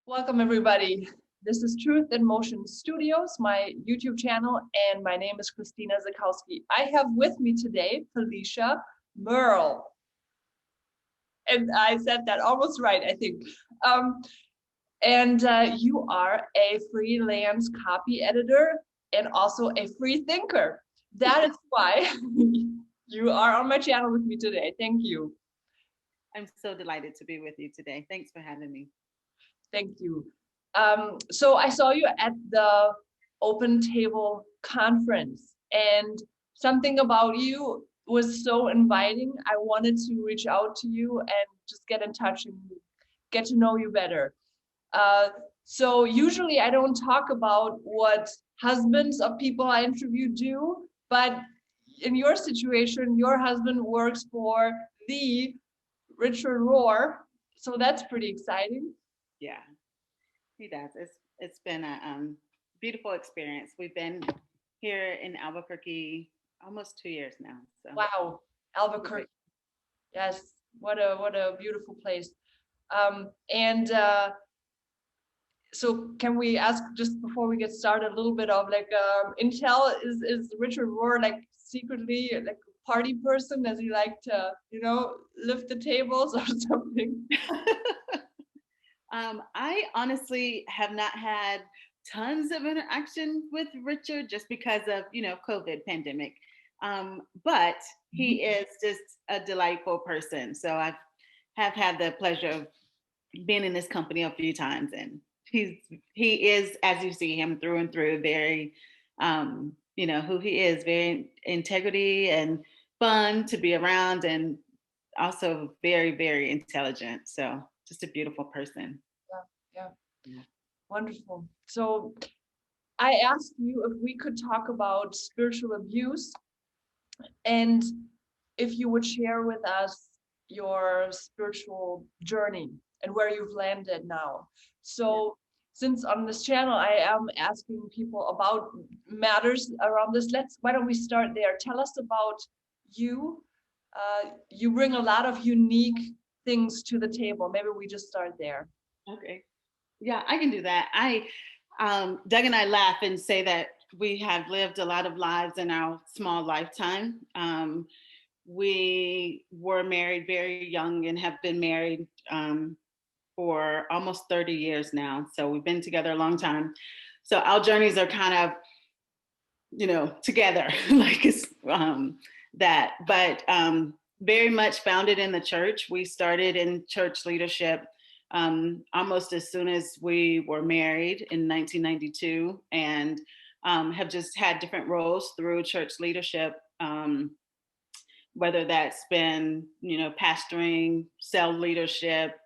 Welcome, everybody. This is Truth in Motion Studios, my YouTube channel, and my name is Christina Zakowski. I have with me today Felicia Murrell. And I said that almost right, I think. You are a freelance copy editor and also a free thinker. That is why you are on my channel with me today. Thank you. I'm so delighted to be with you today. Thanks for having me. Thank you. So I saw you at the Open Table Conference, and something about you was so inviting. I wanted to reach out to you and just get in touch and get to know you better. So usually I don't talk about what husbands of people I interview do, but in your situation, your husband works for the Richard Rohr, so that's pretty exciting. Yeah, he does. It's been a beautiful experience. We've been here in Albuquerque almost 2 years now. So Wow, Albuquerque. Yes, what a beautiful place. And so can we ask, just before we get started, a little bit of like intel? Is Richard Rohr like secretly like a party person? Does he like to, lift the tables or something? I honestly have not had tons of interaction with Richard just because of COVID pandemic. But he is just a delightful person. So I have had the pleasure of being in this company a few times, and he is, as you see him through and through, very who he is, very integrity and fun to be around, and also very, very intelligent. So just a beautiful person. Yeah, yeah. Wonderful. So I asked you if we could talk about spiritual abuse and if you would share with us your spiritual journey and where you've landed now. So since on this channel I am asking people about matters around this, why don't we start there? Tell us about you. You bring a lot of unique things to the table. Maybe we just start there. Okay. Yeah, I can do that. Doug and I laugh and say that we have lived a lot of lives in our small lifetime. We were married very young and have been married for almost 30 years now. So we've been together a long time. So our journeys are kind of, together, like it's that. But very much founded in the church. We started in church leadership almost as soon as we were married in 1992, and have just had different roles through church leadership, whether that's been, pastoring, cell leadership,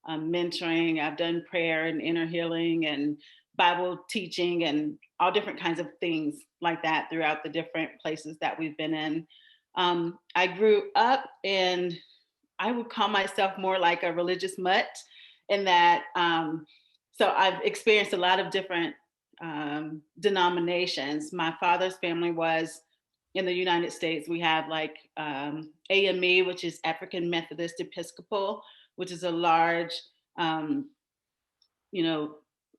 mentoring. I've done prayer and inner healing and Bible teaching and all different kinds of things like that throughout the different places that we've been in. I grew up in, I would call myself more like a religious mutt, in that, so I've experienced a lot of different denominations. My father's family was in the United States. We have like AME, which is African Methodist Episcopal, which is a large,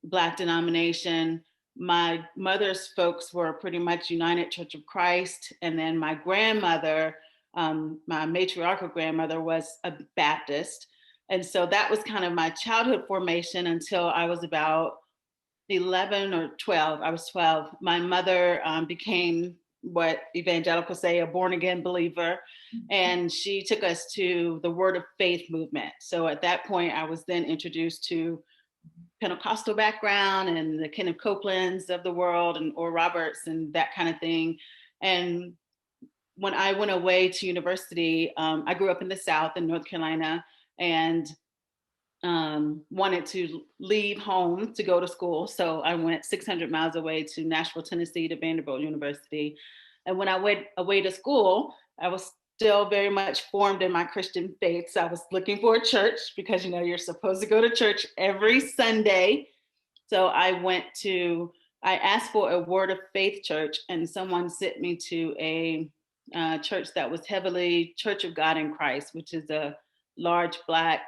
Black denomination. My mother's folks were pretty much United Church of Christ. And then my grandmother, my matriarchal grandmother, was a Baptist. And so that was kind of my childhood formation until I was about 11 or 12. I was 12. My mother became what evangelicals say, a born again believer. And she took us to the Word of Faith movement. So at that point, I was then introduced to Pentecostal background and the Kenneth Copelands of the world and Oral Roberts and that kind of thing. And when I went away to university, I grew up in the South in North Carolina, and wanted to leave home to go to school. So I went 600 miles away to Nashville, Tennessee, to Vanderbilt University. And when I went away to school, I was still very much formed in my Christian faith. So I was looking for a church because, you're supposed to go to church every Sunday. So I asked for a Word of Faith church, and someone sent me to a church that was heavily Church of God in Christ, which is a large Black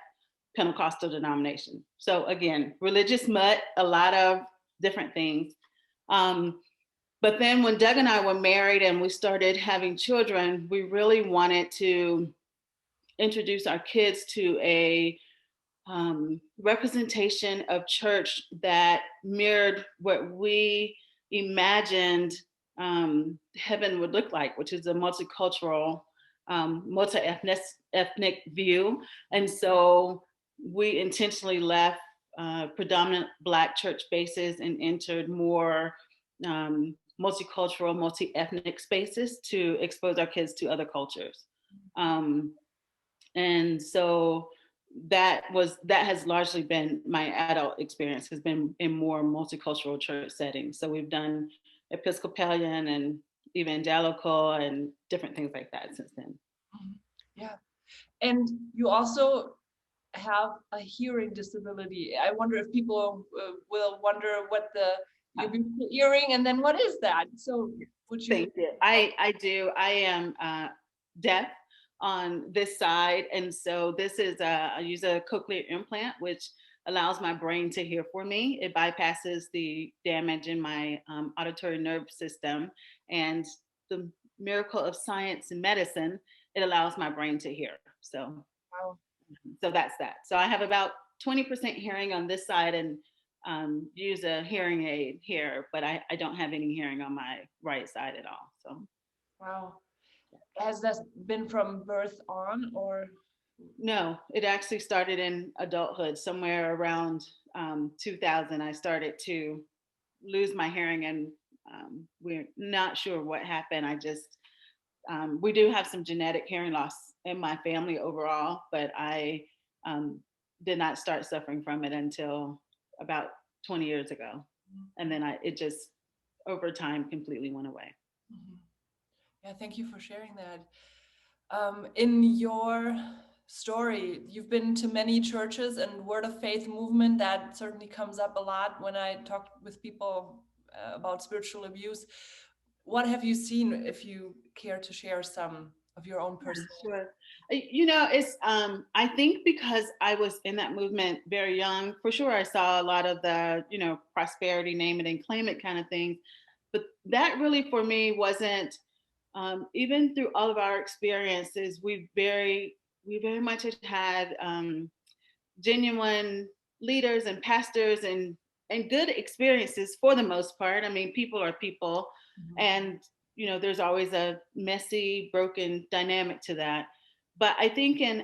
Pentecostal denomination. So again, religious mutt, a lot of different things. But then when Doug and I were married and we started having children, we really wanted to introduce our kids to a representation of church that mirrored what we imagined heaven would look like, which is a multicultural, multi-ethnic view. And so we intentionally left predominant Black church spaces and entered more multicultural, multi-ethnic spaces to expose our kids to other cultures. And so that has largely been my adult experience, has been in more multicultural church settings. So we've done Episcopalian and evangelical and different things like that since then. Yeah. And you also have a hearing disability. I wonder if people will wonder what you've been hearing, and then what is that? So would you? Thank you. I do. I am deaf on this side, and so this is I use a cochlear implant, which allows my brain to hear for me. It bypasses the damage in my auditory nerve system, and the miracle of science and medicine, it allows my brain to hear. So, wow. So that's that. So I have about 20% hearing on this side, and use a hearing aid here, but I don't have any hearing on my right side at all. So, wow. Has that been from birth on, or? No, it actually started in adulthood. Somewhere around 2000, I started to lose my hearing, and we're not sure what happened. I just, we do have some genetic hearing loss in my family overall, but I did not start suffering from it until about 20 years ago. And then it just, over time, completely went away. Mm-hmm. Yeah, thank you for sharing that. In your story, you've been to many churches and word of faith movement. That certainly comes up a lot when I talk with people about spiritual abuse. What have you seen, if you care to share some of your own personal? Sure. You know, it's I think because I was in that movement very young, for sure I saw a lot of the, you know, prosperity, name it and claim it kind of things. But that really for me wasn't, even through all of our experiences, we very much had genuine leaders and pastors and good experiences for the most part. I mean, people are people, mm-hmm. And you know, there's always a messy, broken dynamic to that. But I think in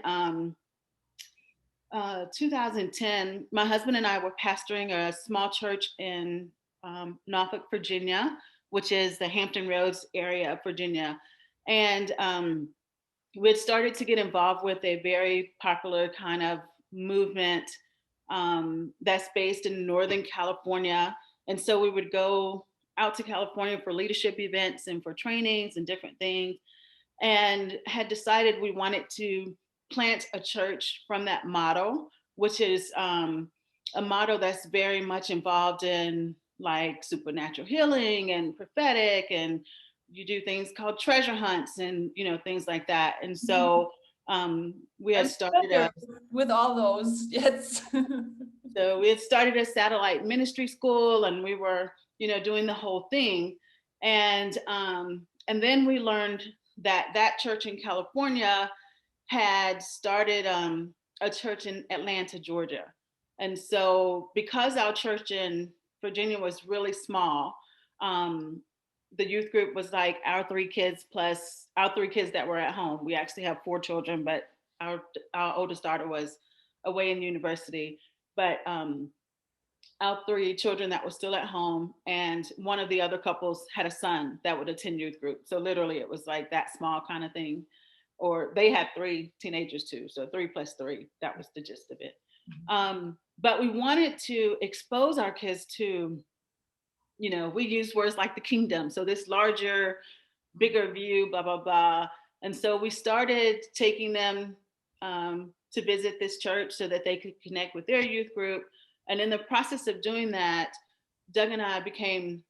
2010, my husband and I were pastoring a small church in Norfolk, Virginia, which is the Hampton Roads area of Virginia. And we had started to get involved with a very popular kind of movement that's based in Northern California. And so we would go out to California for leadership events and for trainings and different things, and had decided we wanted to plant a church from that model, which is a model that's very much involved in like supernatural healing and prophetic, and you do things called treasure hunts and, you know, things like that. And so we had started with all those, yes. So we had started a satellite ministry school, and we were, you know, doing the whole thing. And then we learned that that church in California had started a church in Atlanta, Georgia. And so because our church in Virginia was really small, the youth group was like our 3 kids plus our 3 kids that were at home. We actually have 4 children, but our oldest daughter was away in university. But our 3 children that were still at home, and one of the other couples had a son that would attend youth group. So literally it was like that small kind of thing. Or they had 3 teenagers too. So 3 plus 3, that was the gist of it. Mm-hmm. But we wanted to expose our kids to, you know, we use words like the kingdom. So this larger, bigger view, blah, blah, blah. And so we started taking them to visit this church so that they could connect with their youth group. And in the process of doing that, Doug and I became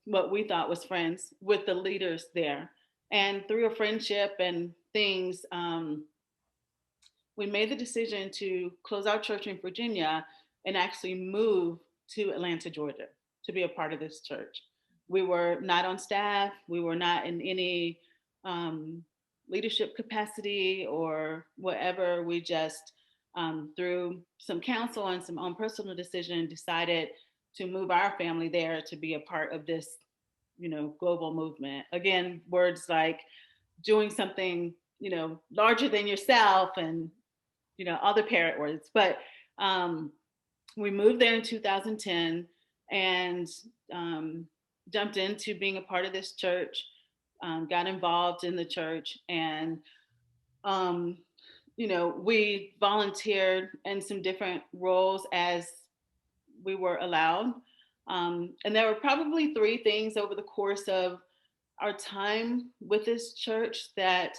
what we thought was friends with the leaders there. And through a friendship and things, we made the decision to close our church in Virginia and actually move to Atlanta, Georgia, to be a part of this church. We were not on staff. We were not in any um, leadership capacity or whatever. We just, through some counsel and some own personal decision, decided to move our family there to be a part of this, global movement. Again, words like doing something, larger than yourself, and other parent words. But we moved there in 2010 and jumped into being a part of this church, got involved in the church, and um, we volunteered in some different roles as we were allowed. And there were probably three things over the course of our time with this church that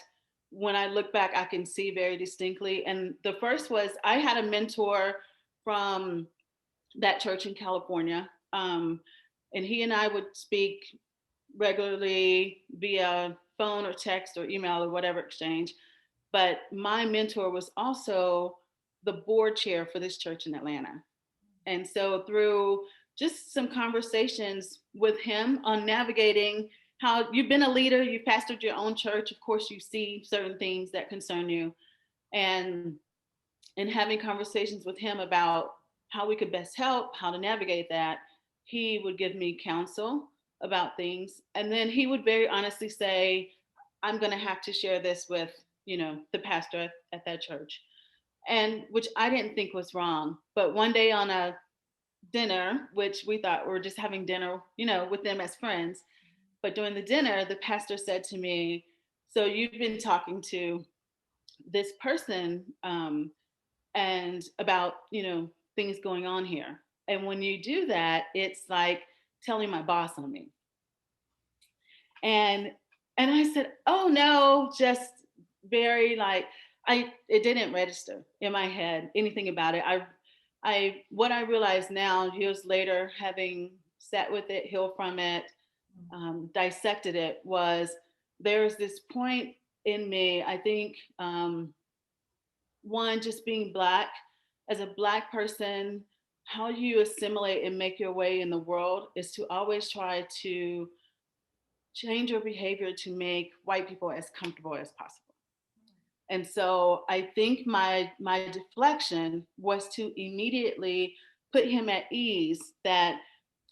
when I look back, I can see very distinctly. And the first was I had a mentor from that church in California. And he and I would speak regularly via phone or text or email or whatever exchange. But my mentor was also the board chair for this church in Atlanta. And so through just some conversations with him on navigating how you've been a leader, you've pastored your own church, of course you see certain things that concern you. And having conversations with him about how we could best help, how to navigate that, he would give me counsel about things. And then he would very honestly say, I'm going to have to share this with, the pastor at that church. And which I didn't think was wrong. But one day on a dinner, which we thought we were just having dinner, with them as friends. But during the dinner, the pastor said to me, so you've been talking to this person and about, things going on here. And when you do that, it's like telling my boss on me. And I said, oh no, just very like, it didn't register in my head, anything about it. What I realize now, years later, having sat with it, healed from it, dissected it, was there's this point in me, I think, one, just being Black, as a Black person, how you assimilate and make your way in the world is to always try to change your behavior to make white people as comfortable as possible. And so I think my deflection was to immediately put him at ease that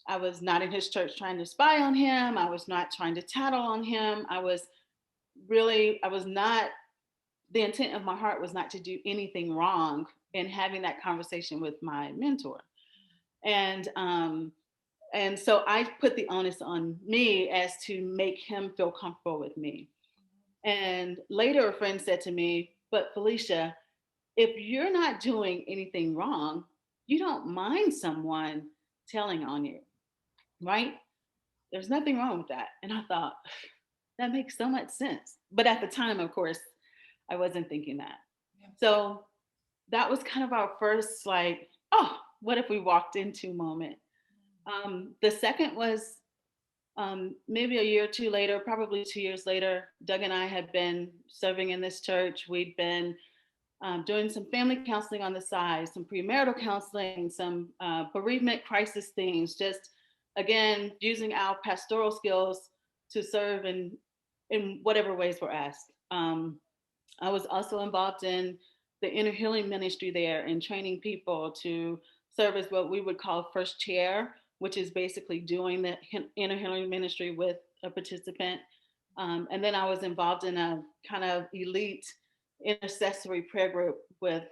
I was not in his church trying to spy on him. I was not trying to tattle on him. I was not, the intent of my heart was not to do anything wrong in having that conversation with my mentor. And so I put the onus on me as to make him feel comfortable with me. And later a friend said to me, but Felicia, if you're not doing anything wrong, you don't mind someone telling on you, right? There's nothing wrong with that. And I thought, that makes so much sense. But at the time, of course, I wasn't thinking that. Yeah. So that was kind of our first, like, oh, what if we walked into moment? The second was maybe a year or two later, probably 2 years later. Doug and I had been serving in this church. We'd been doing some family counseling on the side, some premarital counseling, some bereavement crisis things, just again, using our pastoral skills to serve in whatever ways we're asked. I was also involved in the inner healing ministry there and training people to serve as what we would call first chair, which is basically doing the inner healing ministry with a participant. And then I was involved in a kind of elite intercessory prayer group with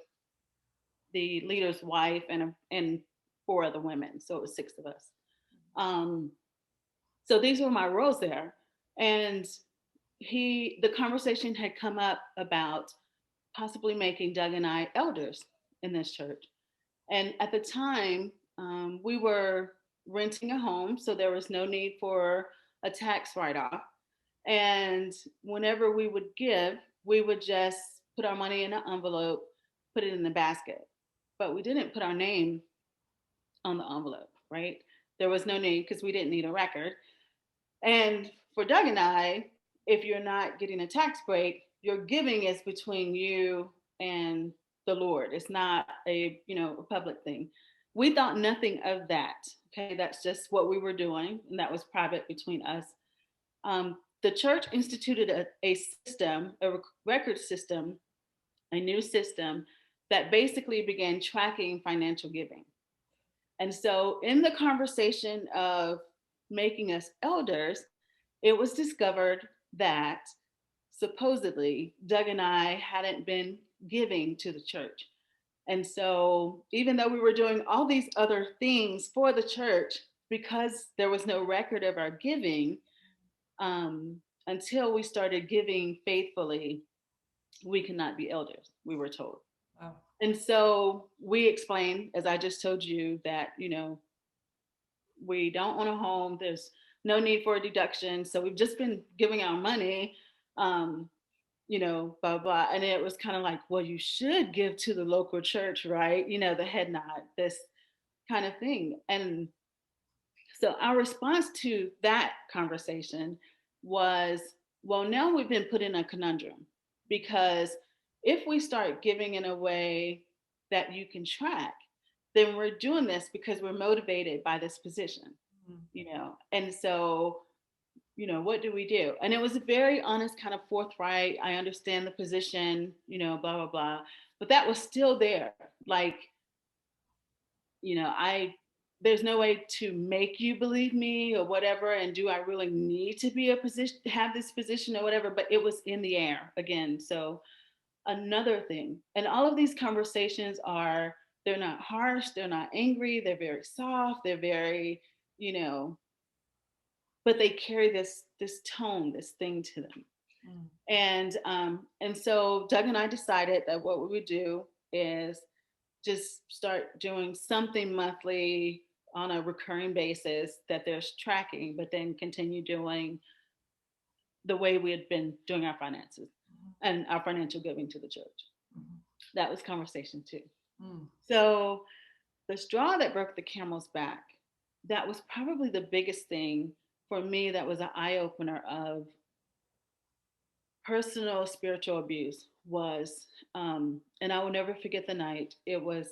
the leader's wife and 4 other women. So it was 6 of us. So these were my roles there. And the conversation had come up about possibly making Doug and I elders in this church. And at the time, we were renting a home, so there was no need for a tax write-off. And whenever we would give, we would just put our money in an envelope, put it in the basket. But we didn't put our name on the envelope, right? There was no need because we didn't need a record. And for Doug and I, if you're not getting a tax break, your giving is between you and the Lord. It's not a, a public thing. We thought nothing of that. Okay, that's just what we were doing, and that was private between us. The church instituted a system, a record system, a new system that basically began tracking financial giving. And so, in the conversation of making us elders, it was discovered that supposedly Doug and I hadn't been giving to the church. And so, even though we were doing all these other things for the church, because there was no record of our giving, until we started giving faithfully, we cannot be elders, we were told. Wow. And so we explained, as I just told you, that, we don't own a home. There's no need for a deduction. So we've just been giving our money, um, blah, blah. And it was kind of like, well, you should give to the local church, right? The head nod, this kind of thing. And so our response to that conversation was, well, now we've been put in a conundrum, because if we start giving in a way that you can track, then we're doing this because we're motivated by this position, And so, what do we do? And it was a very honest, kind of forthright, I understand the position, blah, blah, blah. But that was still there. Like, there's no way to make you believe me or whatever. And do I really need to be a position, have this position or whatever? But it was in the air again. So another thing, and all of these conversations they're not harsh, they're not angry, they're very soft, they're very, but they carry this tone, this thing to them. And so Doug and I decided that what we would do is just start doing something monthly on a recurring basis that there's tracking, but then continue doing the way we had been doing our finances and our financial giving to the church. That was conversation 2. So the straw that broke the camel's back, that was probably the biggest thing for me. That was an eye opener of personal spiritual abuse was, and I will never forget the night. It was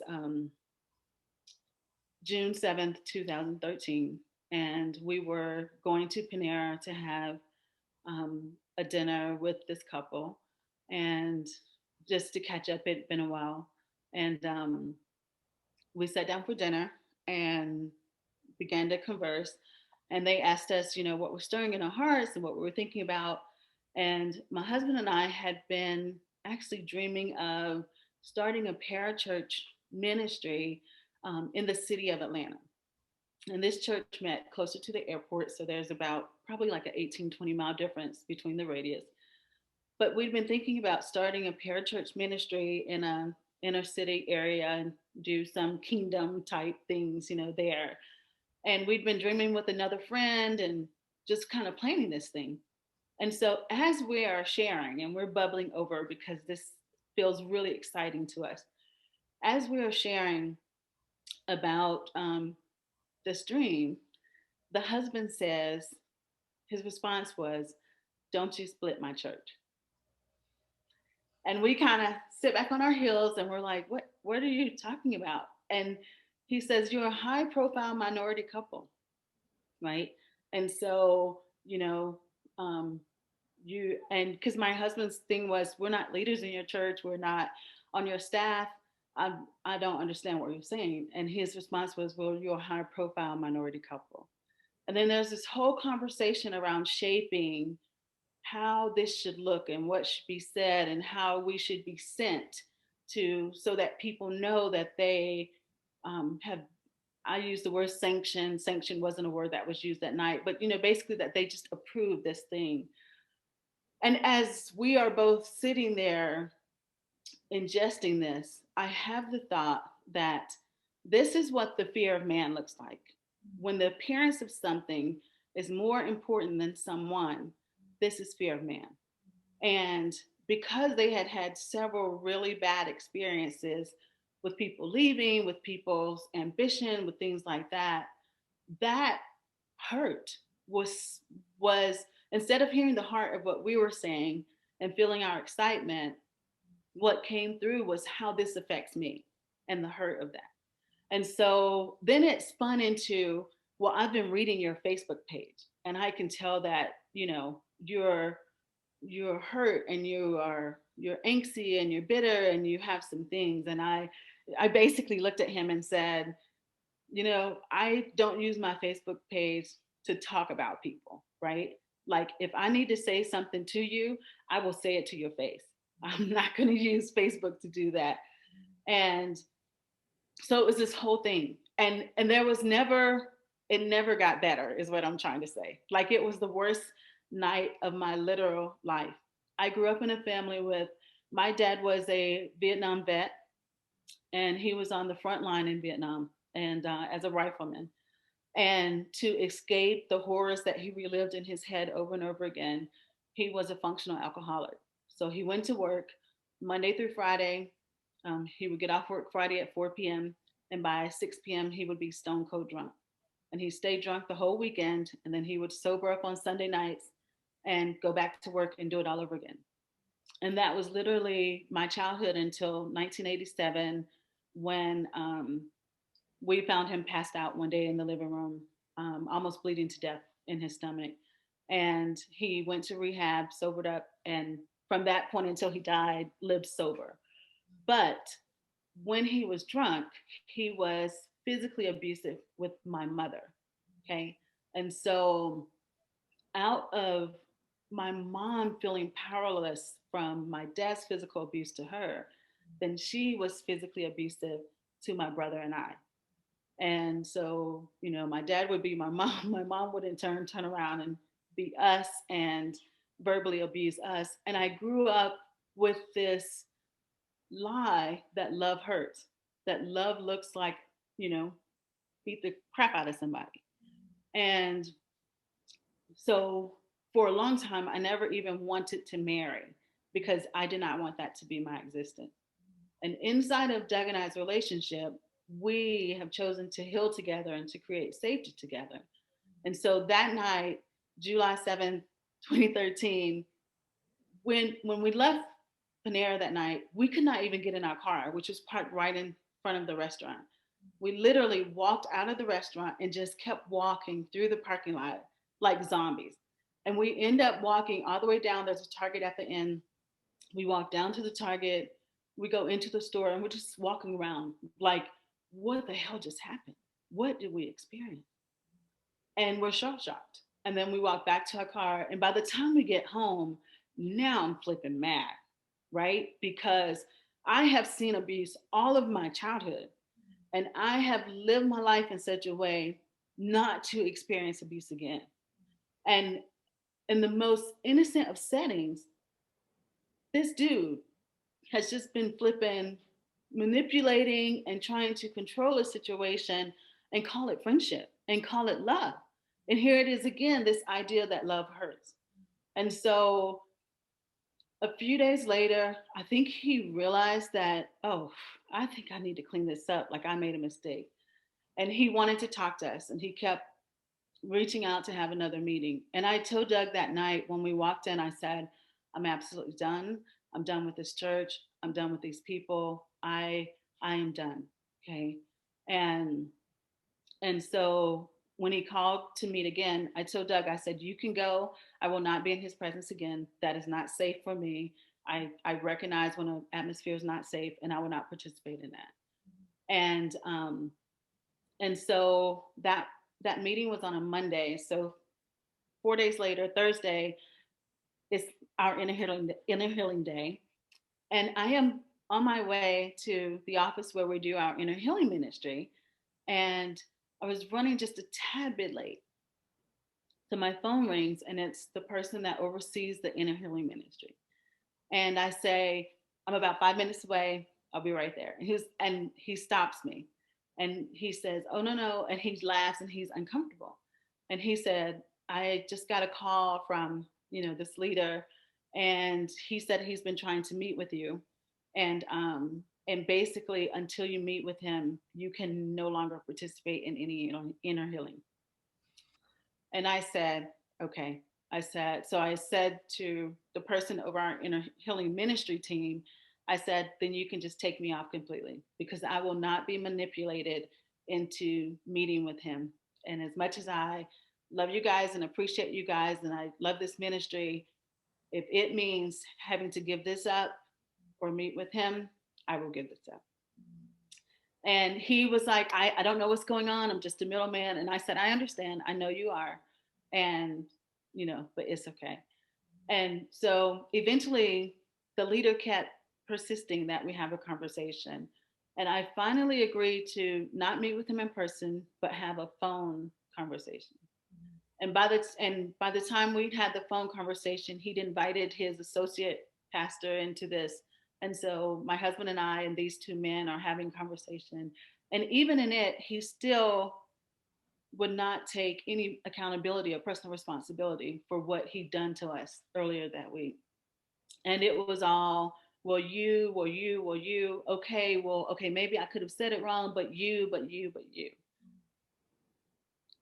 June 7th, 2013. And we were going to Panera to have a dinner with this couple, and just to catch up. It'd been a while. And we sat down for dinner and began to converse. And they asked us, what was stirring in our hearts and what we were thinking about. And my husband and I had been actually dreaming of starting a parachurch ministry in the city of Atlanta. And this church met closer to the airport. So there's about probably like an 18, 20-mile difference between the radius. But we'd been thinking about starting a parachurch ministry in a inner city area and do some kingdom type things, there. And we'd been dreaming with another friend and just kind of planning this thing. And so as we are sharing, and we're bubbling over because this feels really exciting to us, as we are sharing about this dream, the husband says, his response was, "Don't you split my church." And we kind of sit back on our heels and we're like, what are you talking about? And he says, "You're a high profile minority couple, right?" And so, and because my husband's thing was, "We're not leaders in your church. We're not on your staff. I don't understand what you're saying." And his response was, "Well, you're a high profile minority couple." And then there's this whole conversation around shaping how this should look and what should be said and how we should be sent to, so that people know that they have, I use the word sanction. Sanction wasn't a word that was used that night, but basically that they just approve this thing. And as we are both sitting there ingesting this, I have the thought that this is what the fear of man looks like. When the appearance of something is more important than someone, this is fear of man. And because they had had several really bad experiences with people leaving, with people's ambition, with things like that, that hurt was instead of hearing the heart of what we were saying and feeling our excitement, what came through was how this affects me and the hurt of that. And so then it spun into, well, I've been reading your Facebook page and I can tell that, you're hurt and you're angsty and you're bitter and you have some things. And I basically looked at him and said, I don't use my Facebook page to talk about people, right? Like if I need to say something to you, I will say it to your face. I'm not going to use Facebook to do that. And so it was this whole thing. And there was never, it never got better is what I'm trying to say. Like it was the worst night of my literal life. I grew up in a family with, my dad was a Vietnam vet, and he was on the front line in Vietnam and as a rifleman. And to escape the horrors that he relived in his head over and over again, he was a functional alcoholic. So he went to work Monday through Friday. He would get off work Friday at 4 p.m. And by 6 p.m., he would be stone cold drunk. And he stayed drunk the whole weekend. And then he would sober up on Sunday nights and go back to work and do it all over again. And that was literally my childhood until 1987, when we found him passed out one day in the living room, almost bleeding to death in his stomach. And he went to rehab, sobered up, and from that point until he died, lived sober. But when he was drunk, he was physically abusive with my mother. Okay. And so, out of my mom feeling powerless from my dad's physical abuse to her, then she was physically abusive to my brother and I. And so, my dad would be my mom. My mom would in turn around and be us and verbally abuse us. And I grew up with this lie that love hurts, that love looks like, you know, beat the crap out of somebody. And so for a long time, I never even wanted to marry because I did not want that to be my existence. And inside of Doug and I's relationship, we have chosen to heal together and to create safety together. And so that night, July 7th, 2013, when we left Panera that night, we could not even get in our car, which was parked right in front of the restaurant. We literally walked out of the restaurant and just kept walking through the parking lot like zombies. And we end up walking all the way down. There's a Target at the end. We walk down to the Target. We go into the store and we're just walking around like, what the hell just happened? What did we experience? And we're shell shocked. And then we walk back to our car. And by the time we get home, now I'm flipping mad, right? Because I have seen abuse all of my childhood. And I have lived my life in such a way not to experience abuse again. And in the most innocent of settings, this dude has just been flipping, manipulating, and trying to control a situation and call it friendship and call it love. And here it is again, this idea that love hurts. And so a few days later, I think he realized that, oh, I think I need to clean this up. Like I made a mistake. And he wanted to talk to us and he kept reaching out to have another meeting. And I told Doug that night when we walked in, I said, I'm absolutely done. I'm done with this church. I'm done with these people. I am done. Okay. And and so when he called to meet again, I told Doug, I said, you can go. I will not be in his presence again. That is not safe for me. I recognize when an atmosphere is not safe and I will not participate in that. And and so that meeting was on a Monday. So 4 days later, Thursday, is our inner healing day. And I am on my way to the office where we do our inner healing ministry. And I was running just a tad bit late. So my phone rings and it's the person that oversees the inner healing ministry. And I say, I'm about 5 minutes away. I'll be right there. And he stops me and he says, oh, no, no. And he laughs and he's uncomfortable. And he said, I just got a call from, this leader. And he said he's been trying to meet with you. And basically until you meet with him, you can no longer participate in any inner healing. And I said, okay. So I said to the person over our inner healing ministry team, I said, then you can just take me off completely because I will not be manipulated into meeting with him. And as much as I love you guys and appreciate you guys and I love this ministry, if it means having to give this up or meet with him, I will give this up. And he was like, I don't know what's going on. I'm just a middleman. And I said, I understand. I know you are. And, but it's okay. And so eventually the leader kept persisting that we have a conversation. And I finally agreed to not meet with him in person, but have a phone conversation. And by the time we'd had the phone conversation, he'd invited his associate pastor into this. And so my husband and I and these two men are having conversation. And even in it, he still would not take any accountability or personal responsibility for what he'd done to us earlier that week. And it was all, well, you, okay, maybe I could have said it wrong, but you.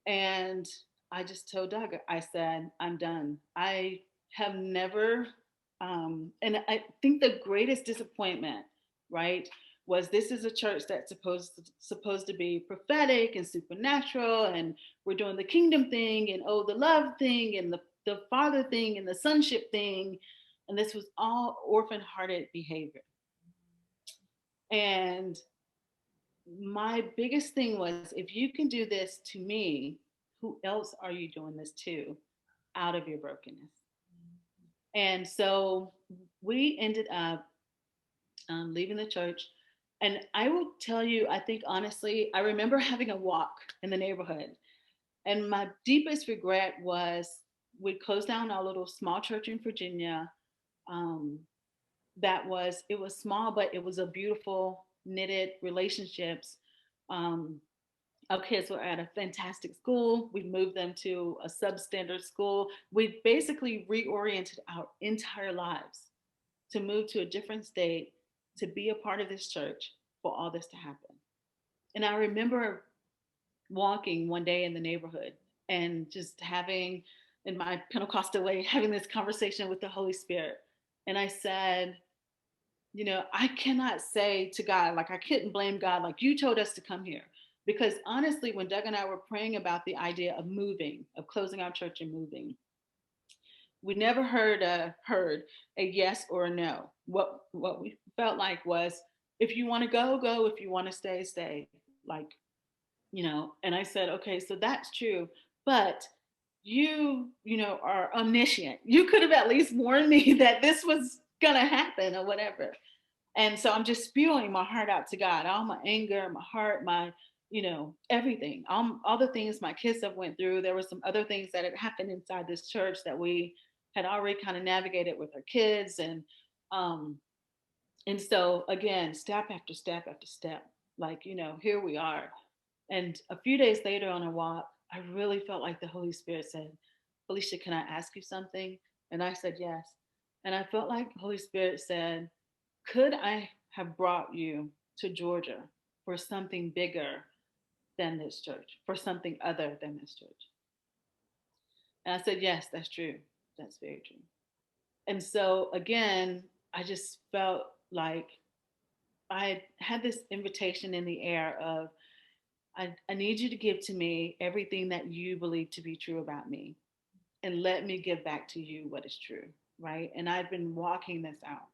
And I just told Doug, I said, I'm done. I have never, and I think the greatest disappointment, right, was this is a church that's supposed to be prophetic and supernatural, and we're doing the kingdom thing, and the love thing, and the father thing, and the sonship thing, and this was all orphan-hearted behavior. And my biggest thing was, if you can do this to me, who else are you doing this to out of your brokenness? And so we ended up leaving the church. And I will tell you, I think honestly, I remember having a walk in the neighborhood. And my deepest regret was we closed down our little small church in Virginia. It was small, but it was a beautiful knitted relationships. Um, our kids were at a fantastic school. We moved them to a substandard school. We basically reoriented our entire lives to move to a different state, to be a part of this church, for all this to happen. And I remember walking one day in the neighborhood and just having, in my Pentecostal way, having this conversation with the Holy Spirit. And I said, I cannot say to God, like, I couldn't blame God, like, you told us to come here. Because honestly, when Doug and I were praying about the idea of moving, of closing our church and moving, we never heard a yes or a no. What we felt like was, if you want to go, go. If you want to stay, stay. Like, and I said, okay, so that's true. But are omniscient. You could have at least warned me that this was going to happen or whatever. And so I'm just spewing my heart out to God, all my anger, my heart, my, everything, all the things my kids have went through. There were some other things that had happened inside this church that we had already kind of navigated with our kids. And so again, step after step after step, like, here we are. And a few days later on a walk, I really felt like the Holy Spirit said, Felicia, can I ask you something? And I said, yes. And I felt like the Holy Spirit said, could I have brought you to Georgia for something bigger than this church, for something other than this church? And I said, yes, that's true. That's very true. And so again, I just felt like I had this invitation in the air of, I need you to give to me everything that you believe to be true about me, and let me give back to you what is true, right? And I've been walking this out.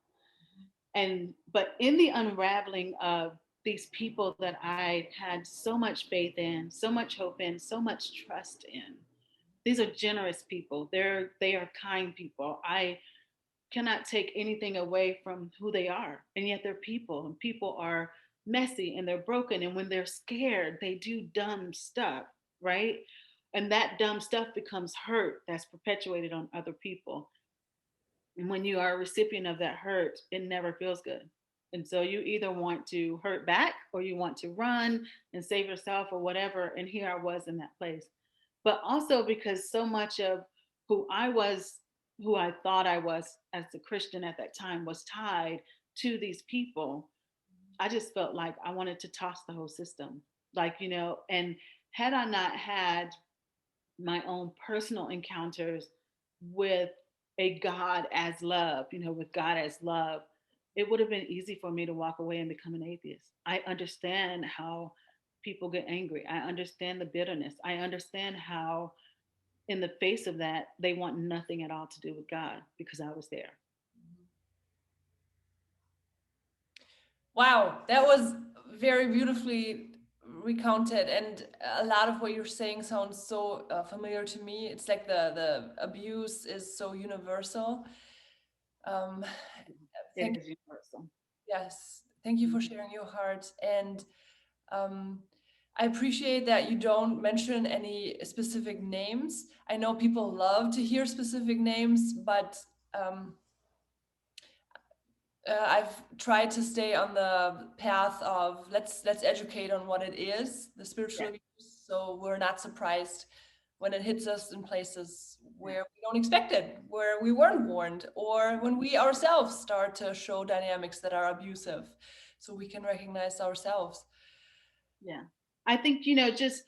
But in the unraveling of these people that I had so much faith in, so much hope in, so much trust in, these are generous people. They are kind people. I cannot take anything away from who they are. And yet they're people, and people are messy and they're broken. And when they're scared, they do dumb stuff, right? And that dumb stuff becomes hurt that's perpetuated on other people. And when you are a recipient of that hurt, it never feels good. And so you either want to hurt back or you want to run and save yourself or whatever. And here I was in that place. But also because so much of who I was, who I thought I was as a Christian at that time, was tied to these people, I just felt like I wanted to toss the whole system. Like, and had I not had my own personal encounters with a God as love, with God as love, it would have been easy for me to walk away and become an atheist. I understand how people get angry. I understand the bitterness. I understand how, in the face of that, they want nothing at all to do with God because I was there. Wow, that was very beautifully recounted, and a lot of what you're saying sounds so familiar to me. It's like the abuse is so universal. Um, It thank is universal. Yes, thank you for sharing your heart, and um, I appreciate that you don't mention any specific names. I know people love to hear specific names, but um, I've tried to stay on the path of let's educate on what it is, the spiritual Yeah, abuse, so we're not surprised when it hits us in places yeah, where we don't expect it, where we weren't warned, or when we ourselves start to show dynamics that are abusive, so we can recognize ourselves. yeah. I think, just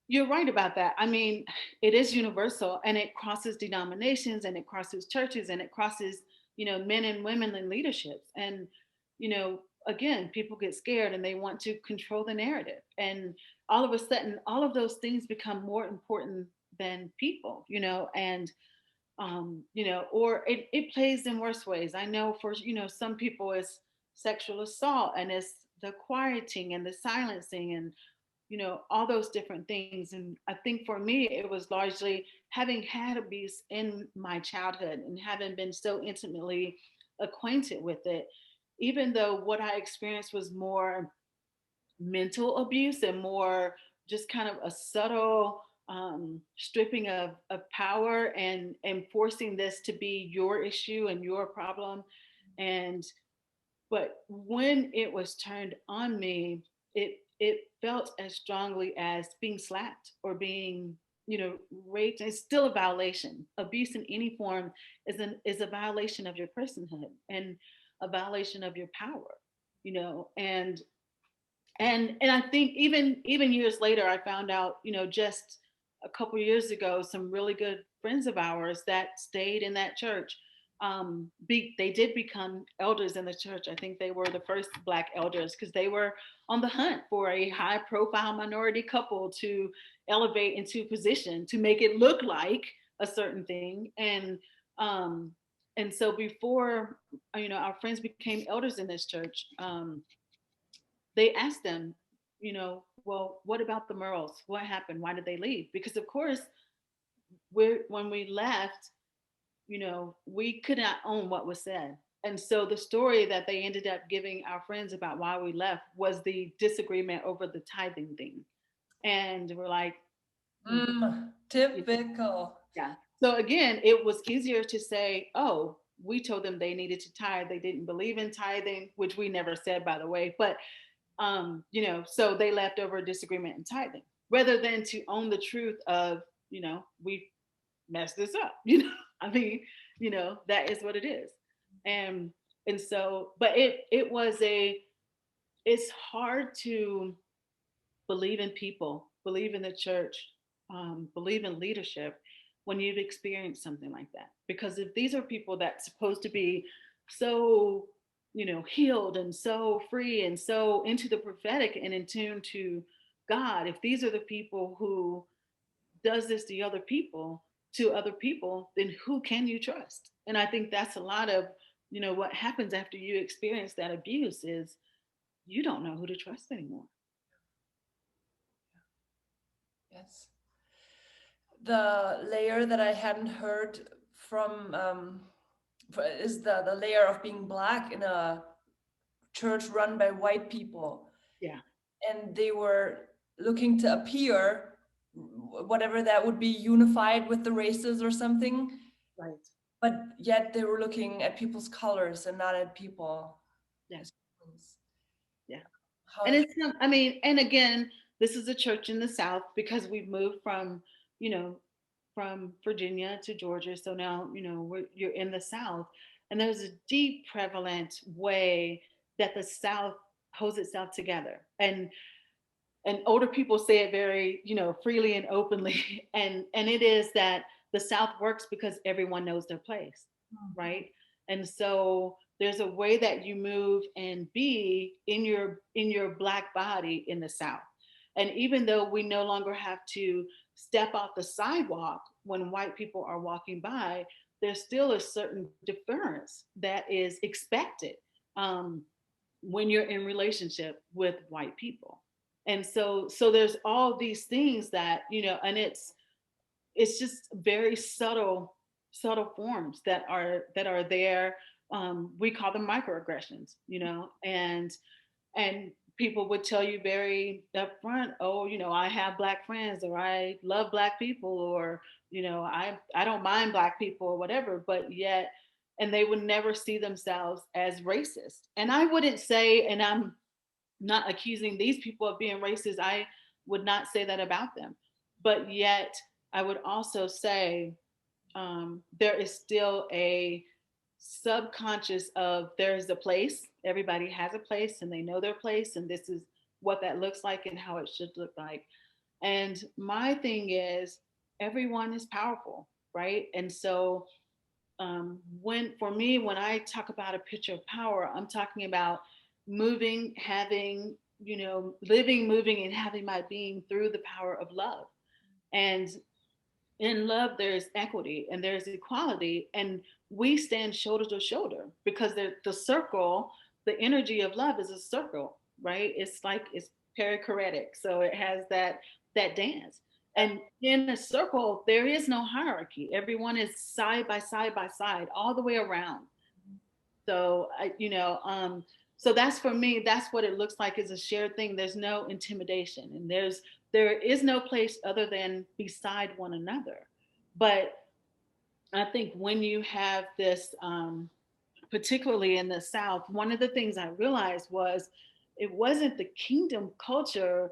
you're right about that. I mean, it is universal and it crosses denominations and it crosses churches and it crosses, men and women in leaderships. And, again, people get scared and they want to control the narrative. And all of a sudden, all of those things become more important than people, and or it plays in worse ways. I know for, some people it's sexual assault and it's the quieting and the silencing and all those different things. And I think for me it was largely having had abuse in my childhood and having been so intimately acquainted with it, even though what I experienced was more mental abuse and more just kind of a subtle stripping of power and forcing this to be your issue and your problem. And but when it was turned on me, it felt as strongly as being slapped or being, raped. It's still a violation. Abuse in any form is a violation of your personhood and a violation of your power, and I think even years later, I found out, just a couple years ago, some really good friends of ours that stayed in that church, they did become elders in the church. I think they were the first Black elders because they were on the hunt for a high profile minority couple to elevate into position to make it look like a certain thing. And so before, our friends became elders in this church, they asked them, well, what about the Murrells? What happened? Why did they leave? Because of course, when we left, we could not own what was said. And so the story that they ended up giving our friends about why we left was the disagreement over the tithing thing. And we're like, "Hmm, Typical. yeah." So again, it was easier to say, oh, we told them they needed to tithe. They didn't believe in tithing, which we never said, by the way. But so they left over a disagreement in tithing rather than to own the truth of, we messed this up. I mean, that is what it is. And so, but it's hard to believe in people, believe in the church, believe in leadership when you've experienced something like that. Because if these are people that's supposed to be so, healed and so free and so into the prophetic and in tune to God, if these are the people who does this to other people, then who can you trust? And I think that's a lot of, what happens after you experience that abuse is you don't know who to trust anymore. Yes. The layer that I hadn't heard from is the layer of being Black in a church run by white people, Yeah. and they were looking to appear, whatever that would be, unified with the races or something, Right. but yet they were looking at people's colors and not at people Yeah. as humans. Yeah. How And does it's not, I mean, and again, this is a church in the South because we've moved you know, from Virginia to Georgia. So now, you're in the South. And there's a deep, prevalent way that the South holds itself together. And older people say it very, freely and openly. And it is that the South works because everyone knows their place, right? And so there's a way that you move and be in your black body in the South. And even though we no longer have to step off the sidewalk when white people are walking by, there's still a certain deference that is expected um, when you're in relationship with white people. And so there's all these things that, and it's just very subtle forms that are there. We call them microaggressions, and people would tell you very upfront, oh, I have black friends, or I love black people, or I don't mind black people, or whatever. But yet, and they would never see themselves as racist. And I wouldn't say, and I'm not accusing these people of being racist, I would not say that about them. But yet I would also say there is still a subconscious of there's a place, everybody has a place, and they know their place, and this is what that looks like and how it should look like. And my thing is, everyone is powerful, right? And so when for me, when I talk about a picture of power, I'm talking about moving, having, living, moving, and having my being through the power of love. And in love, there's equity and there's equality, and we stand shoulder to shoulder because the circle, the energy of love is a circle, right? It's like it's perichoretic, so it has that dance. And in a circle, there is no hierarchy. Everyone is side by side by side, all the way around. So so that's for me. That's what it looks like, is a shared thing. There's no intimidation, and there is no place other than beside one another. But I think when you have this, particularly in the South, one of the things I realized was it wasn't the kingdom culture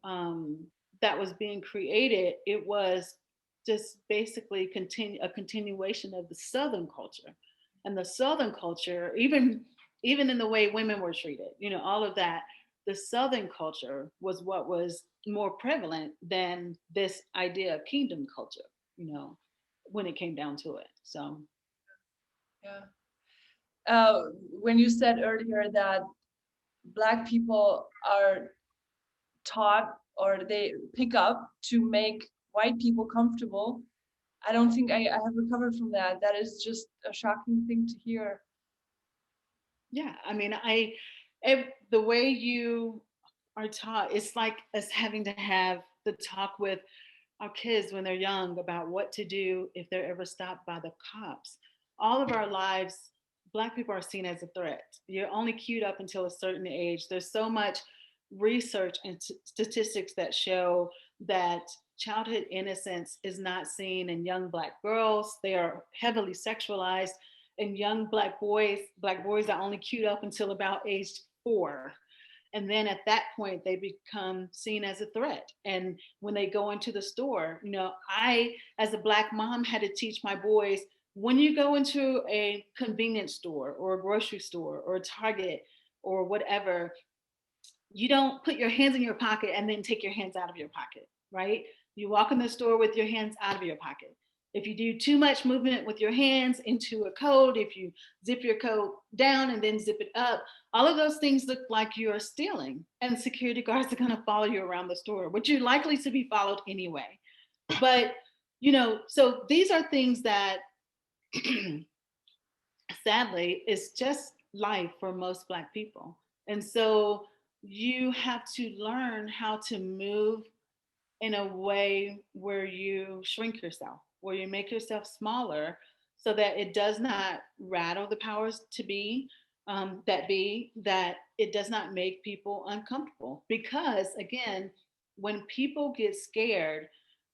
um, that was being created. It was just basically a continuation of the Southern culture, and the Southern culture, even in the way women were treated, all of that. The Southern culture was what was more prevalent than this idea of kingdom culture, when it came down to it. So Yeah. Uh, when you said earlier that Black people are taught or they pick up to make white people comfortable, I don't think I have recovered from that. That is just a shocking thing to hear. yeah, I mean, the way you are taught, it's like us having to have the talk with our kids when they're young about what to do if they're ever stopped by the cops. All of our lives, Black people are seen as a threat. You're only queued up until a certain age. There's so much research and statistics that show that childhood innocence is not seen in young Black girls. They are heavily sexualized. And young Black boys are only queued up until about age 4. And then at that point, they become seen as a threat. And when they go into the store, I, as a Black mom, had to teach my boys, when you go into a convenience store or a grocery store or a Target or whatever, you don't put your hands in your pocket and then take your hands out of your pocket, right? You walk in the store with your hands out of your pocket. If you do too much movement with your hands into a coat, if you zip your coat down and then zip it up, all of those things look like you're stealing. And security guards are going to follow you around the store, which you're likely to be followed anyway. But, so these are things that sadly is just life for most Black people. And so you have to learn how to move in a way where you shrink yourself, where you make yourself smaller so that it does not rattle the powers to be, that it does not make people uncomfortable. Because again, when people get scared,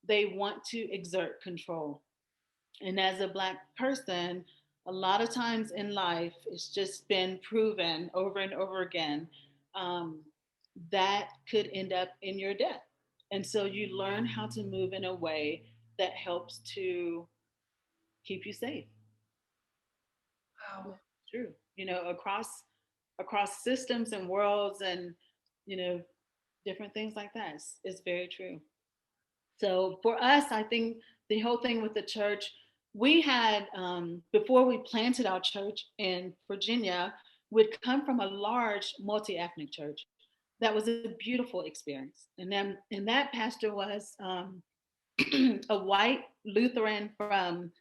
they want to exert control. And as a Black person, a lot of times in life, it's just been proven over and over again, um, that could end up in your death. And so you learn how to move in a way that helps to keep you safe. Wow. True. Across systems and worlds and, you know, different things like that. It's very true. So for us, I think the whole thing with the church, We had, before we planted our church in Virginia, we'd come from a large multi-ethnic church. That was a beautiful experience. And that pastor was a white Lutheran from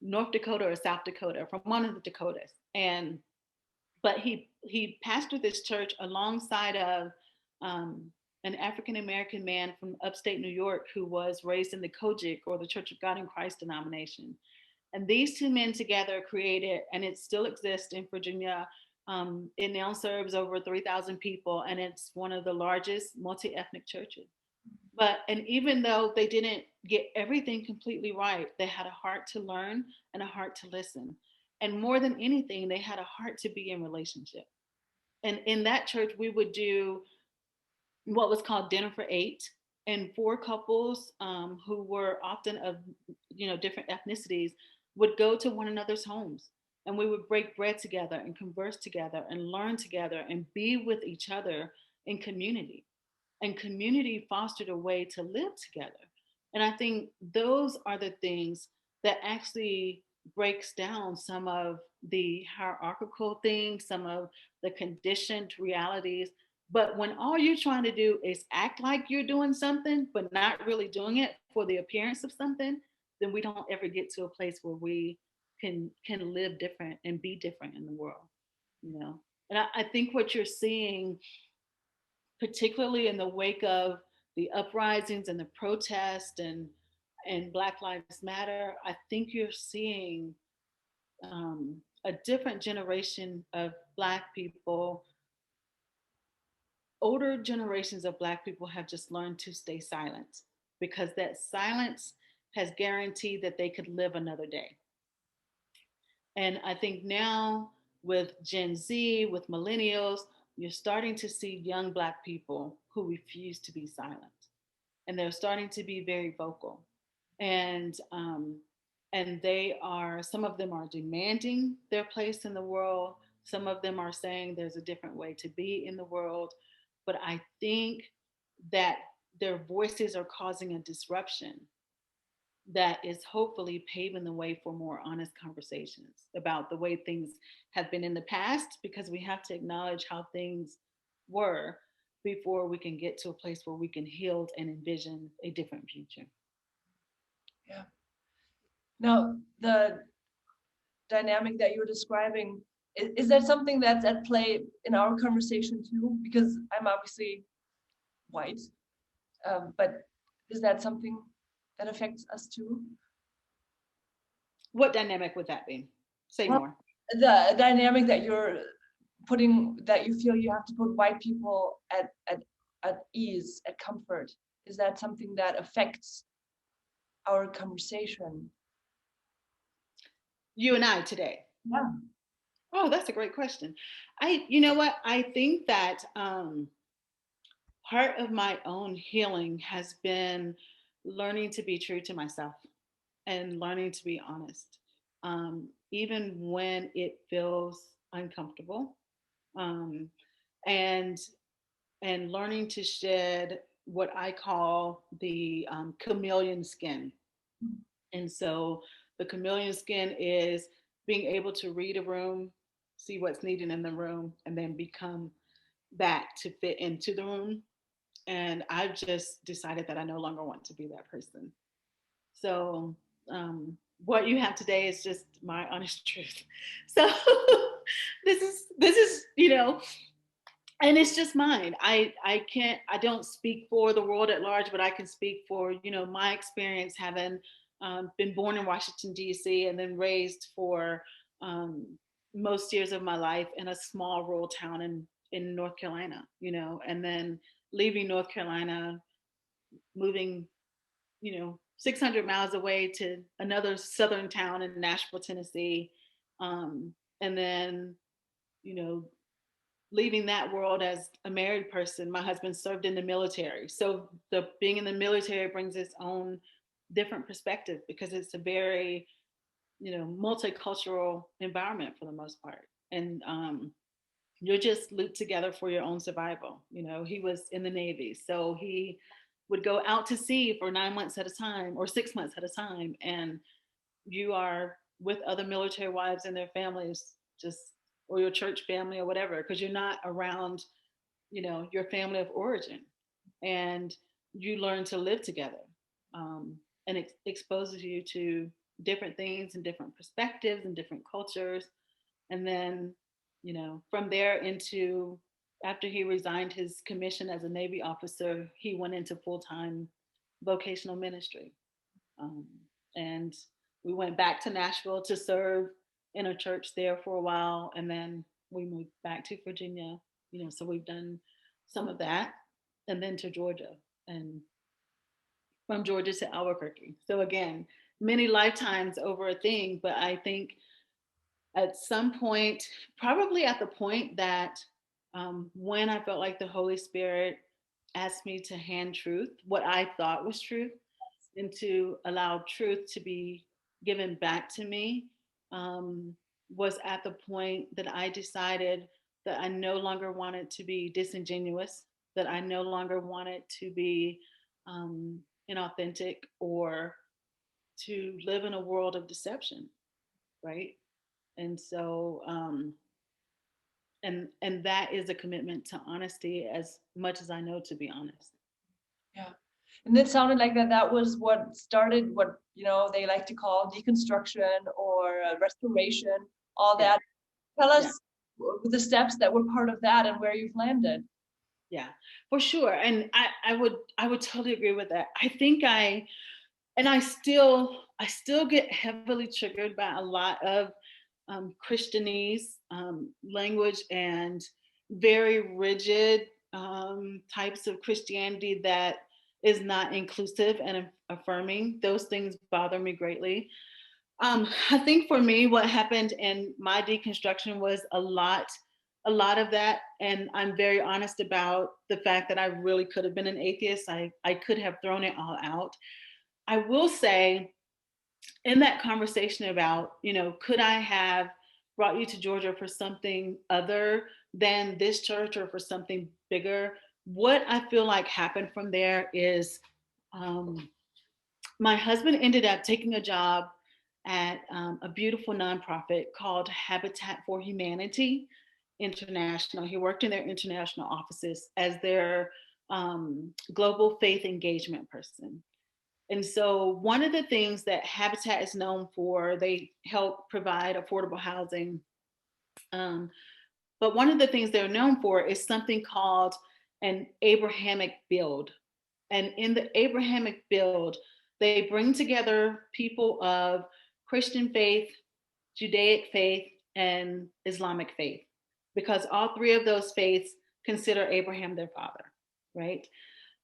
North Dakota or South Dakota, from one of the Dakotas. And but he pastored this church alongside of an African American man from upstate New York who was raised in the Kojic, or the Church of God in Christ denomination. And these two men together created, and it still exists in Virginia. It now serves over 3,000 people, and it's one of the largest multi-ethnic churches. But, and even though they didn't get everything completely right, they had a heart to learn and a heart to listen. And more than anything, they had a heart to be in relationship. And in that church, we would do what was called dinner for eight, and four couples who were often of different ethnicities would go to one another's homes, and we would break bread together and converse together and learn together and be with each other in community. And community fostered a way to live together. And I think those are the things that actually breaks down some of the hierarchical things, some of the conditioned realities. But when all you're trying to do is act like you're doing something, but not really doing it for the appearance of something, then we don't ever get to a place where we can live different and be different in the world, you know. And I think what you're seeing, particularly in the wake of the uprisings and the protest and Black Lives Matter, I think you're seeing a different generation of Black people. Older generations of Black people have just learned to stay silent, because that silence has guaranteed that they could live another day. And I think now with Gen Z, with millennials, you're starting to see young Black people who refuse to be silent, and they're starting to be very vocal. And they are, some of them are demanding their place in the world. Some of them are saying there's a different way to be in the world. But I think that their voices are causing a disruption that is hopefully paving the way for more honest conversations about the way things have been in the past, because we have to acknowledge how things were before we can get to a place where we can heal and envision a different future. Yeah. Now, the dynamic that you're describing, is that something that's at play in our conversation too? Because I'm obviously white, but is that something that affects us too? What dynamic would that be? Say Well, more. the dynamic that you're putting, that you feel you have to put white people at ease, at comfort, is that something that affects our conversation? You and I today. Yeah. Oh, that's a great question. You know what? I think that part of my own healing has been learning to be true to myself and learning to be honest, even when it feels uncomfortable, um, and and learning to shed what I call the chameleon skin. And so the chameleon skin is being able to read a room, see what's needed in the room, and then become that to fit into the room. And I've just decided that I no longer want to be that person. So what you have today is just my honest truth. So this is and it's just mine. I don't speak for the world at large, but I can speak for my experience, having been born in Washington D.C. and then raised for um, most years of my life in a small rural town in North Carolina, and then leaving North Carolina, moving 600 miles away to another southern town in Nashville, Tennessee, and then you know leaving that world as a married person. My husband served in the military. So the being in the military brings its own different perspective, because it's a very, multicultural environment for the most part. And you're just looped together for your own survival. He was in the Navy, so he would go out to sea for 9 months at a time or 6 months at a time. And you are with other military wives and their families, just, or your church family or whatever, because you're not around, your family of origin, and you learn to live together. And it exposes you to different things and different perspectives and different cultures. And then, from there into, after he resigned his commission as a Navy officer, he went into full-time vocational ministry. Um, and we went back to Nashville to serve in a church there for a while. And then we moved back to Virginia, so we've done some of that, and then to Georgia, and from Georgia to Albuquerque. So again, many lifetimes over a thing, but I think at some point, probably at the point that when I felt like the Holy Spirit asked me to hand truth, what I thought was truth, and to allow truth to be given back to me, was at the point that I decided that I no longer wanted to be disingenuous, that I no longer wanted to be inauthentic, or to live in a world of deception, right? And so, and that is a commitment to honesty as much as I know to be honest. Yeah. And it sounded like that was what started what, they like to call deconstruction or restoration, all that. Tell us the steps that were part of that and where you've landed. Yeah, for sure. And I would totally agree with that. I think I still get heavily triggered by a lot of Christianese language and very rigid types of Christianity that is not inclusive and affirming. Those things bother me greatly. I think for me, what happened in my deconstruction was a lot of that. And I'm very honest about the fact that I really could have been an atheist. I could have thrown it all out. I will say, in that conversation about, could I have brought you to Georgia for something other than this church or for something bigger? What I feel like happened from there is my husband ended up taking a job at a beautiful nonprofit called Habitat for Humanity International. He worked in their international offices as their global faith engagement person. And so one of the things that Habitat is known for, they help provide affordable housing. But one of the things they're known for is something called an Abrahamic build. And in the Abrahamic build, they bring together people of Christian faith, Judaic faith, and Islamic faith, because all three of those faiths consider Abraham their father, right?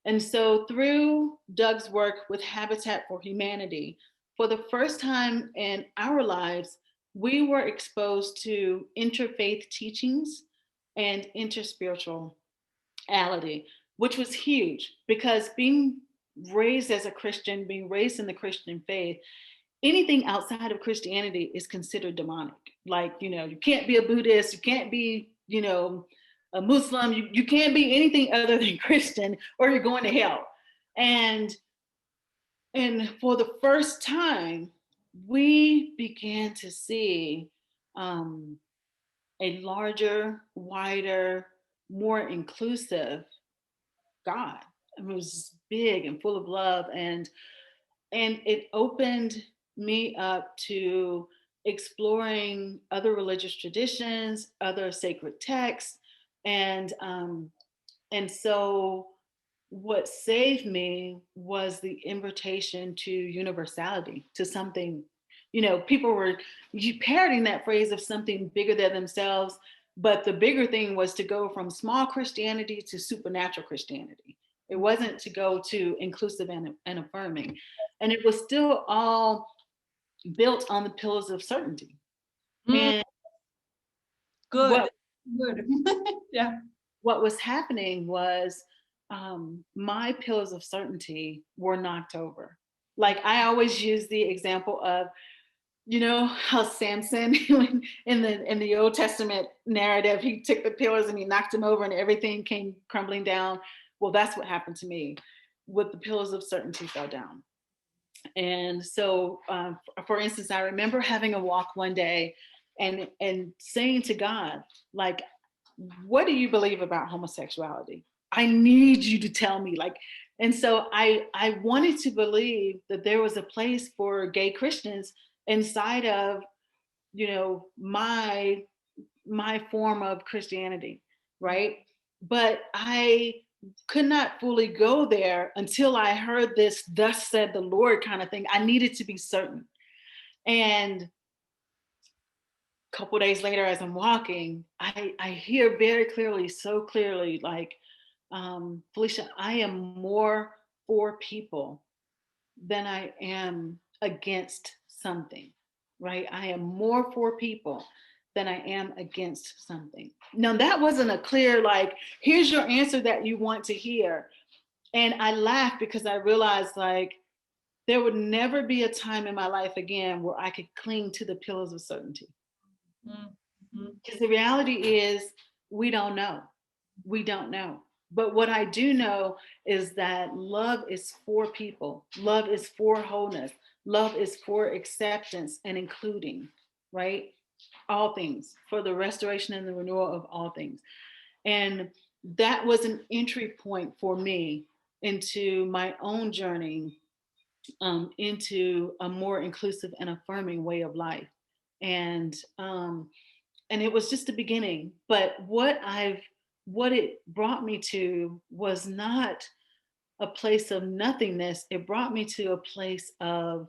And so through Doug's work with Habitat for Humanity, for the first time in our lives, we were exposed to interfaith teachings and interspirituality, which was huge, because being raised as a Christian, being raised in the Christian faith, anything outside of Christianity is considered demonic. Like, you can't be a Buddhist, you can't be, a Muslim, you can't be anything other than Christian, or you're going to hell. And for the first time, we began to see a larger, wider, more inclusive God. It was big and full of love, and it opened me up to exploring other religious traditions, other sacred texts, and so what saved me was the invitation to universality, to something, people were parroting that phrase of something bigger than themselves. But the bigger thing was to go from small Christianity to supernatural Christianity. It wasn't to go to inclusive and affirming. And it was still all built on the pillars of certainty. And good. Yeah. What was happening was my pillars of certainty were knocked over. Like, I always use the example of, how Samson in the Old Testament narrative, he took the pillars and he knocked them over and everything came crumbling down. Well, that's what happened to me. With the pillars of certainty fell down. And so, for instance, I remember having a walk one day and saying to God, like, what do you believe about homosexuality? I need you to tell me. Like, and so I wanted to believe that there was a place for gay Christians inside of, you know, my form of Christianity, right? But I could not fully go there until I heard this "thus said the Lord" kind of thing. I needed to be certain. And a couple days later, as I'm walking, I hear very clearly, so clearly, like, Felicia, I am more for people than I am against something, right? I am more for people than I am against something. Now, that wasn't a clear, like, here's your answer that you want to hear. And I laughed because I realized, like, there would never be a time in my life again where I could cling to the pillars of certainty. Because the reality is, we don't know. We don't know. But what I do know is that love is for people, love is for wholeness, love is for acceptance and including, right? All things, for the restoration and the renewal of all things. And that was an entry point for me into my own journey, into a more inclusive and affirming way of life. And and it was just the beginning. But what it brought me to was not a place of nothingness. It brought me to a place of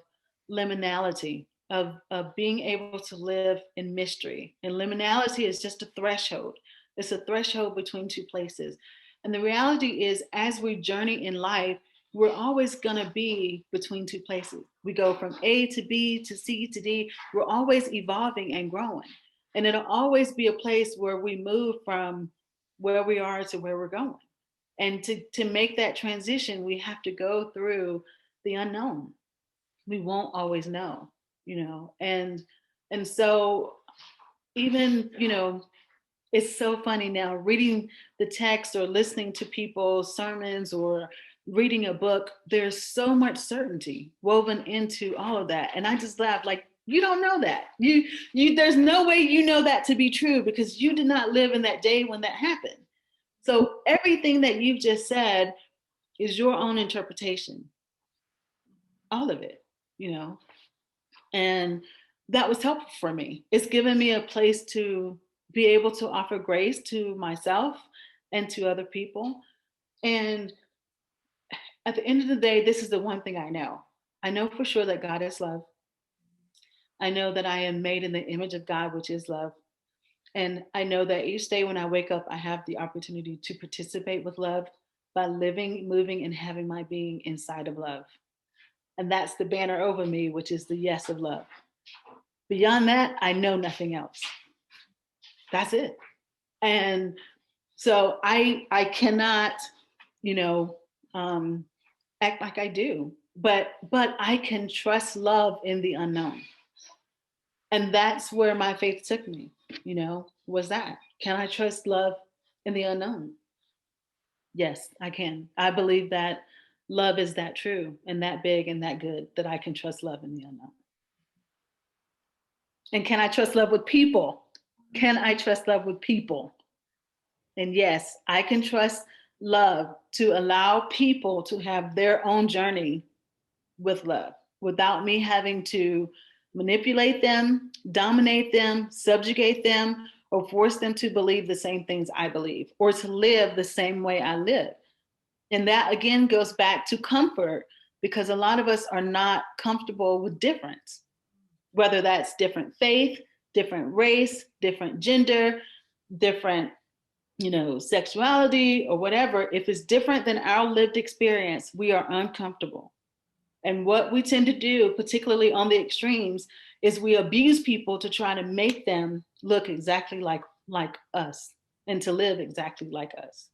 liminality, of being able to live in mystery. And liminality is just a threshold. It's a threshold between two places. And the reality is, as we journey in life, we're always going to be between two places. We go from A to B to C to D. We're always evolving and growing. And it'll always be a place where we move from where we are to where we're going. And to make that transition, we have to go through the unknown. We won't always know, you know. And so, even, you know, it's so funny now reading the text or listening to people's sermons or reading a book, there's so much certainty woven into all of that. And I just laugh, like, you don't know that. You there's no way you know that to be true, because you did not live in that day when that happened. So everything that you've just said is your own interpretation, all of it, you know. And that was helpful for me. It's given me a place to be able to offer grace to myself and to other people. And at the end of the day, this is the one thing I know. I know for sure that God is love. I know that I am made in the image of God, which is love. And I know that each day when I wake up, I have the opportunity to participate with love by living, moving, and having my being inside of love. And that's the banner over me, which is the yes of love. Beyond that, I know nothing else. That's it. And so I cannot, you know, act like I do, but I can trust love in the unknown. And that's where my faith took me, you know, was that. Can I trust love in the unknown? Yes, I can. I believe that love is that true and that big and that good that I can trust love in the unknown. And can I trust love with people? Can I trust love with people? And yes, I can trust love to allow people to have their own journey with love without me having to manipulate them, dominate them, subjugate them, or force them to believe the same things I believe or to live the same way I live. And that again goes back to comfort, because a lot of us are not comfortable with difference, whether that's different faith, different race, different gender, different, you know, sexuality or whatever. If it's different than our lived experience, we are uncomfortable. And what we tend to do, particularly on the extremes, is we abuse people to try to make them look exactly like us and to live exactly like us.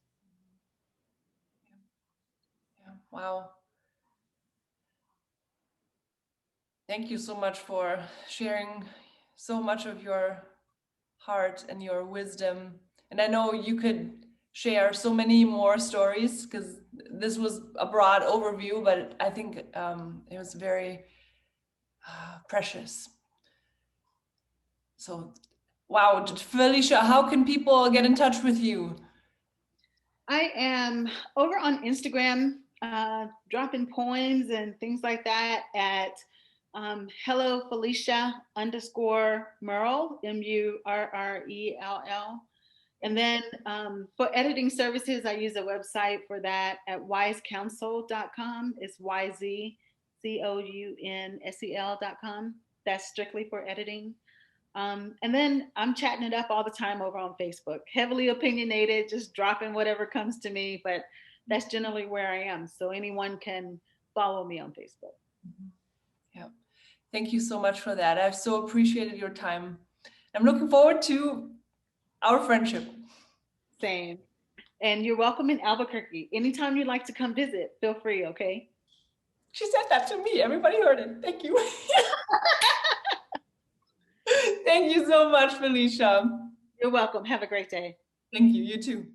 Yeah. Wow. Thank you so much for sharing so much of your heart and your wisdom. And I know you could share so many more stories, because this was a broad overview, but I think it was very precious. So, wow, Felicia, how can people get in touch with you? I am over on Instagram, dropping poems and things like that at hello Felicia _Murrell, Murrell. And then for editing services, I use a website for that at wisecounsel.com. It's YZCOUNSEL.com. That's strictly for editing. And then I'm chatting it up all the time over on Facebook, heavily opinionated, just dropping whatever comes to me, but that's generally where I am. So anyone can follow me on Facebook. Yeah. Thank you so much for that. I've so appreciated your time. I'm looking forward to our friendship. Same. And you're welcome in Albuquerque. Anytime you'd like to come visit, feel free, okay? She said that to me. Everybody heard it. Thank you. Thank you so much, Felicia. You're welcome. Have a great day. Thank you. You too.